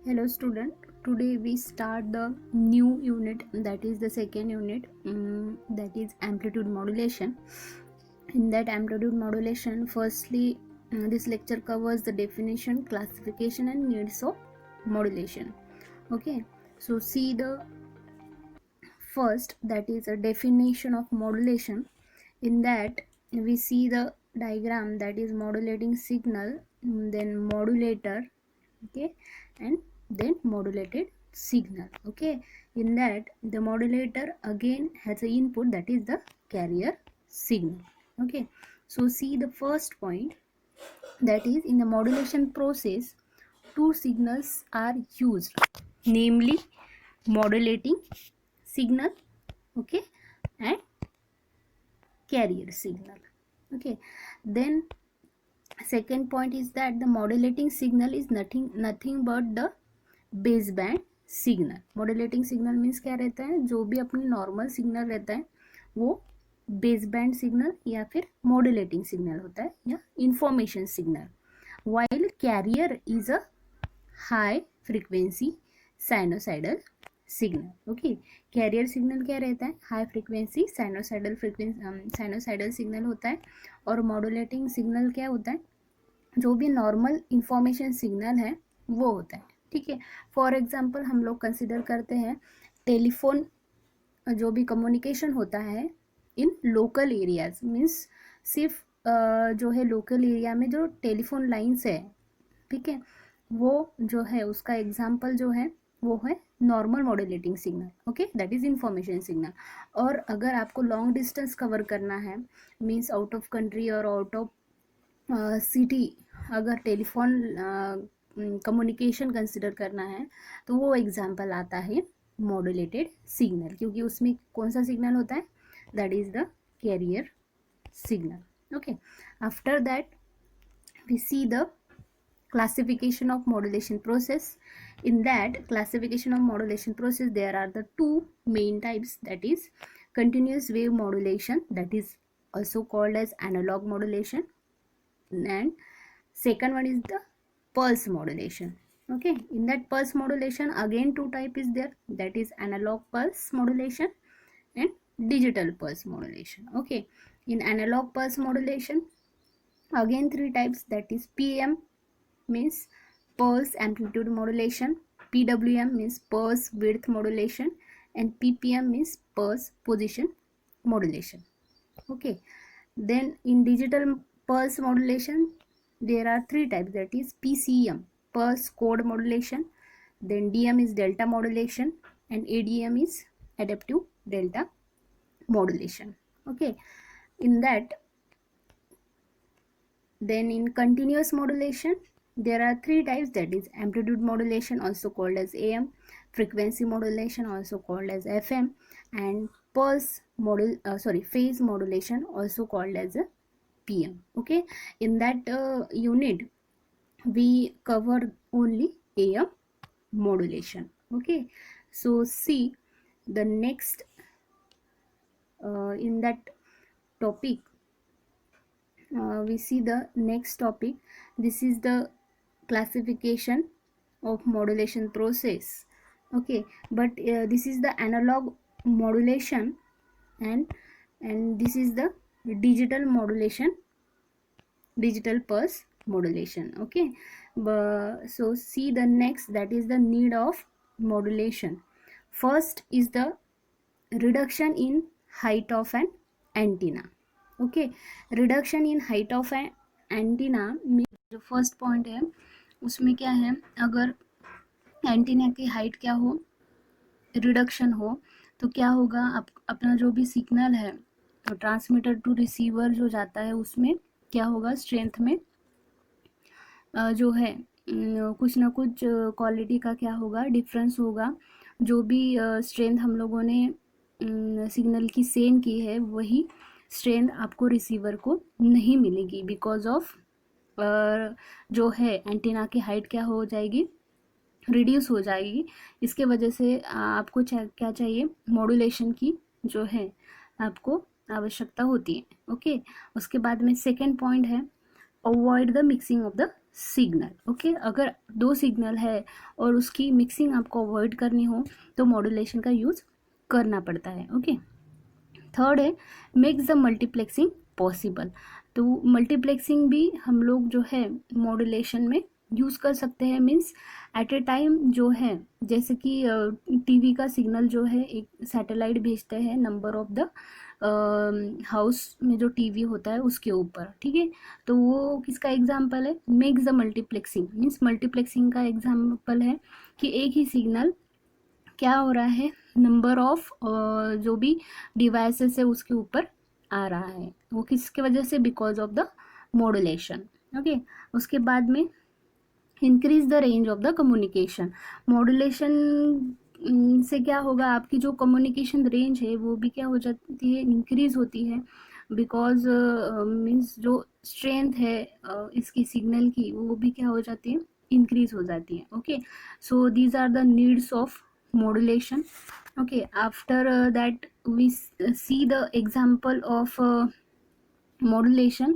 Hello student, today we start the new unit, that is the second unit, that is amplitude modulation. In that amplitude modulation, firstly this lecture covers the definition, classification and needs of modulation. Okay, so see the first, that is a definition of modulation. In that we see the diagram, that is modulating signal, then modulator, okay, and then modulated signal. Okay, in that the modulator again has an input, that is the carrier signal. Okay, so see the first point, that is in the modulation process two signals are used, namely modulating signal, okay, and carrier signal. Okay, then second point is that the modulating signal is nothing but the base band signal. Modulating signal means क्या रहता है, जो भी अपनी normal signal रहता है वो base band signal या फिर मॉड्यूलेटिंग सिग्नल होता है या information signal. While carrier is a high frequency sinusoidal signal. Okay, carrier signal क्या रहता है, हाई फ्रीक्वेंसी साइनोसाइडल सिग्नल होता है. और मॉड्यूलेटिंग सिग्नल क्या होता है, जो भी नॉर्मल इंफॉर्मेशन सिग्नल है वो होता है. ठीक है, फॉर एग्जांपल हम लोग कंसिडर करते हैं टेलीफोन, जो भी कम्युनिकेशन होता है इन लोकल एरियाज, मीन्स सिर्फ जो है लोकल एरिया में जो टेलीफोन लाइंस है, ठीक है, वो जो है उसका एग्जांपल जो है वो है normal modulating signal. Okay, that is information signal. और अगर आपको लॉन्ग डिस्टेंस कवर करना है, मीन्स आउट ऑफ कंट्री और आउट ऑफ सिटी, अगर टेलीफोन कम्युनिकेशन कंसिडर करना है तो वो एग्जाम्पल आता है मॉड्यूलेटेड सिग्नल, क्योंकि उसमें कौन सा सिग्नल होता है, that is the carrier signal. Okay, after that we see the classification of modulation process. In that classification of modulation process there are the two main types, that is continuous wave modulation, that is also called as analog modulation, and second one is the pulse modulation. Okay, in that pulse modulation again two type is there, that is analog pulse modulation and digital pulse modulation. Okay, in analog pulse modulation again three types, that is PM means pulse amplitude modulation, PWM means pulse width modulation, and PPM means pulse position modulation. Okay, then in digital pulse modulation there are three types, that is PCM pulse code modulation, then DM is delta modulation, and ADM is adaptive delta modulation. Okay, in that then in continuous modulation there are three types, that is amplitude modulation also called as AM, frequency modulation also called as FM, and phase modulation also called as a PM. Okay, in that unit we cover only AM modulation. Okay, so see the next in that topic we see the next topic. This is the classification of modulation process. Okay, but this is the analog modulation, and this is the digital modulation, digital pulse modulation. Okay, so see the next, that is the need of modulation. First is the reduction in height of an antenna. Okay, reduction in height of antenna में जो first point है उसमें क्या है, अगर antenna की height क्या हो, रिडक्शन हो, तो क्या होगा, अपना जो भी सिग्नल है तो ट्रांसमीटर टू रिसीवर जो जाता है उसमें क्या होगा, स्ट्रेंथ में जो है कुछ ना कुछ क्वालिटी का क्या होगा, डिफरेंस होगा. जो भी स्ट्रेंथ हम लोगों ने सिग्नल की सेंड की है वही स्ट्रेंथ आपको रिसीवर को नहीं मिलेगी, बिकॉज ऑफ जो है एंटीना की हाइट क्या हो जाएगी, रिड्यूस हो जाएगी. इसके वजह से आपको क्या चाहिए, मॉड्यूलेशन की जो है आपको आवश्यकता होती है. ओके, उसके बाद में सेकेंड पॉइंट है avoid the mixing of the signal. Okay, अगर दो सिग्नल है और उसकी मिक्सिंग आपको अवॉइड करनी हो तो मॉड्यूलेशन का यूज़ करना पड़ता है। ओके, थर्ड है मेक्स द मल्टीप्लेक्सिंग पॉसिबल। तो मल्टीप्लेक्सिंग भी हम लोग जो है मॉड्यूलेशन में यूज़ कर सकते हैं। मीन्स एट ए टाइम जो है, जैसे कि टीवी का सिग्नल जो है एक सैटेलाइट भेजते हैं नंबर ऑफ द हाउस में जो टीवी होता है उसके ऊपर, ठीक है। तो वो किसका एग्जाम्पल है, makes the multiplexing means multiplexing का एग्जाम्पल है कि एक ही सिग्नल क्या हो रहा है, नंबर ऑफ जो भी डिवाइसेस है उसके ऊपर आ रहा है, वो किसके वजह से, because of the modulation. Okay, उसके बाद में increase the range of the communication. Modulation से क्या होगा, आपकी जो कम्युनिकेशन रेंज है वो भी क्या हो जाती है, इंक्रीज होती है। बिकॉज मीन्स जो स्ट्रेंथ है इसकी सिग्नल की वो भी क्या हो जाती है, इंक्रीज हो जाती है। Okay, so these are the needs of modulation. Okay, after that we see the example of modulation.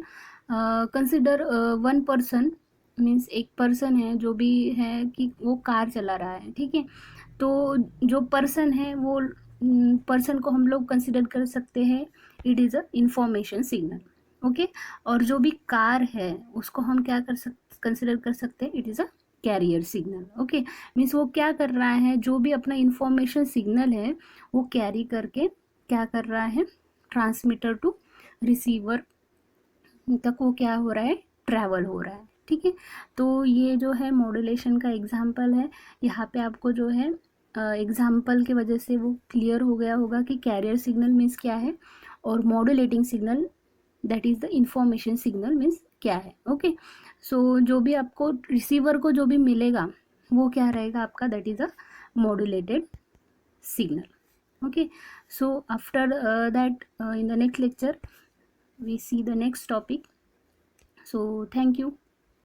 Consider one person, means एक पर्सन है जो भी है कि वो कार चला रहा है, ठीक है। तो जो पर्सन है वो पर्सन को हम लोग कंसिडर कर सकते हैं it is a information signal. Okay, और जो भी कार है उसको हम क्या कंसिडर कर सकते हैं, it is a carrier signal. Okay, means वो क्या कर रहा है, जो भी अपना इंफॉर्मेशन सिग्नल है वो कैरी करके क्या कर रहा है, ट्रांसमीटर टू रिसीवर तक वो क्या हो रहा है, ट्रैवल हो रहा है, ठीक है। तो ये जो है मॉड्यूलेशन का एग्जाम्पल है। यहाँ पे आपको जो है एग्जाम्पल की वजह से वो क्लियर हो गया होगा कि कैरियर सिग्नल मीन्स क्या है और modulating signal that is the information signal means क्या है। ओके, सो जो भी आपको रिसीवर को जो भी मिलेगा वो क्या रहेगा आपका, that is a modulated signal. Okay, so after that in the next lecture we see the next topic. So thank you.